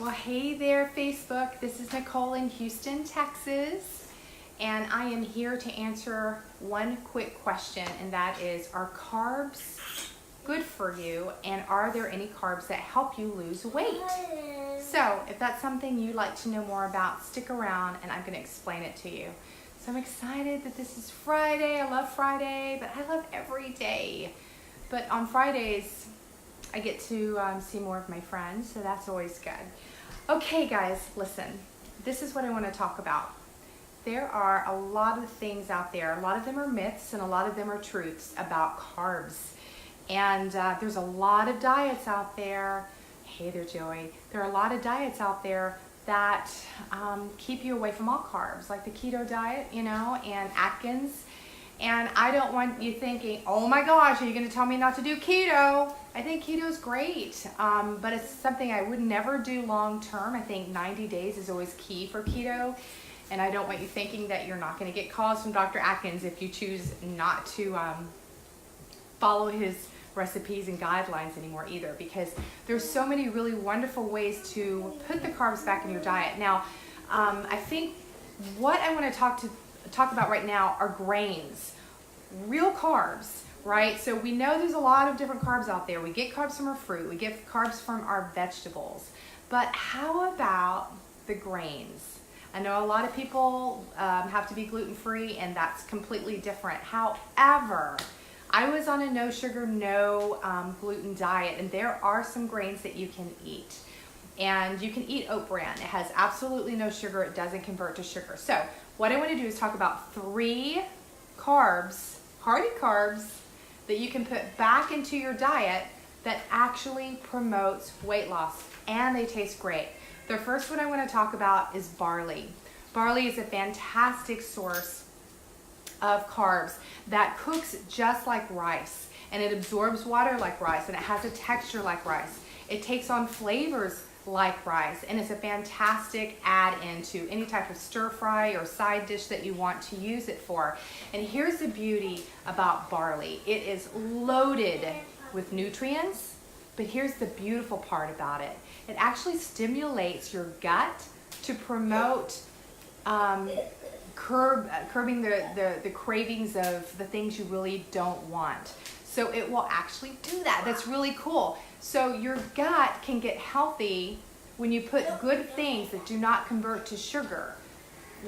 Well, hey there, Facebook. This is Nicole in Houston, Texas, and I am here to answer one quick question, and that is, are carbs good for you, and are there any carbs that help you lose weight? So, if that's something you'd like to know more about, stick around and I'm going to explain it to you. So I'm excited that this is Friday. I love Friday, but I love every day. But on Fridays, I get to see more of my friends, so that's always good. Okay guys, listen, this is what I want to talk about. There are a lot of things out there. A lot of them are myths and a lot of them are truths about carbs. And there's a lot of diets out there. Hey there, Joey. There are a lot of diets out there that keep you away from all carbs, like the keto diet, and Atkins. And I don't want you thinking, oh my gosh, are you going to tell me not to do keto? I think keto is great, but it's something I would never do long term. I think 90 days is always key for keto. And I don't want you thinking that you're not going to get calls from Dr. Atkins if you choose not to follow his recipes and guidelines anymore either, because there's so many really wonderful ways to put the carbs back in your diet. Now, I think what I want to talk about right now are grains, real carbs, right? So we know there's a lot of different carbs out there. We get carbs from our fruit, we get carbs from our vegetables, but how about the grains? I know a lot of people have to be gluten-free, and that's completely different. However, I was on a no sugar, no gluten diet, and there are some grains that you can eat. And you can eat oat bran. It has absolutely no sugar. It doesn't convert to sugar. So what I want to do is talk about 3 carbs, hearty carbs, that you can put back into your diet that actually promotes weight loss, and they taste great. The first one I want to talk about is barley. Barley is a fantastic source of carbs that cooks just like rice, and it absorbs water like rice, and it has a texture like rice. It takes on flavors like rice, and it's a fantastic add-in to any type of stir fry or side dish that you want to use it for. And here's the beauty about barley. It is loaded with nutrients, but here's the beautiful part about it. It actually stimulates your gut to promote curbing the cravings of the things you really don't want. So it will actually do that. That's really cool. So your gut can get healthy when you put good things that do not convert to sugar,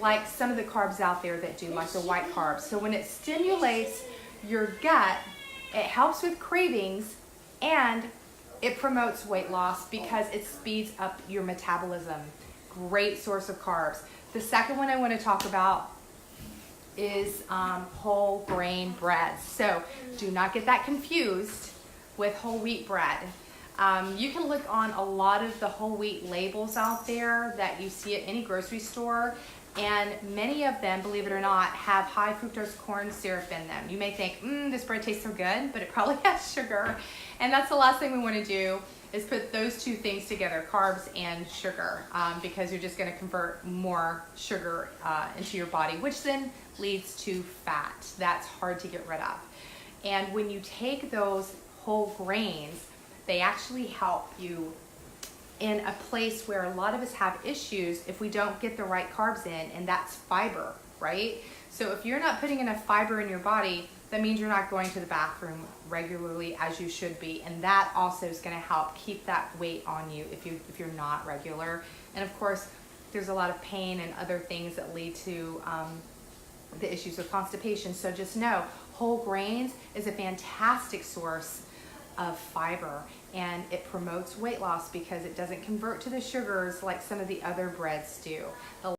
like some of the carbs out there that do, like the white carbs. So when it stimulates your gut, it helps with cravings, and it promotes weight loss because it speeds up your metabolism. Great source of carbs. The second one I want to talk about is whole grain breads. So do not get that confused with whole wheat bread. You can look on a lot of the whole wheat labels out there that you see at any grocery store, and many of them, believe it or not, have high fructose corn syrup in them. You may think, this bread tastes so good, but it probably has sugar. And that's the last thing we want to do, is put those two things together, carbs and sugar, because you're just going to convert more sugar into your body, which then leads to fat. That's hard to get rid of. And when you take those whole grains, they actually help you in a place where a lot of us have issues if we don't get the right carbs in, and that's fiber, right? So if you're not putting enough fiber in your body, that means you're not going to the bathroom regularly as you should be, and that also is going to help keep that weight on you if you're not regular. And of course, there's a lot of pain and other things that lead to the issues of constipation. So just know, whole grains is a fantastic source of fiber, and it promotes weight loss because it doesn't convert to the sugars like some of the other breads do.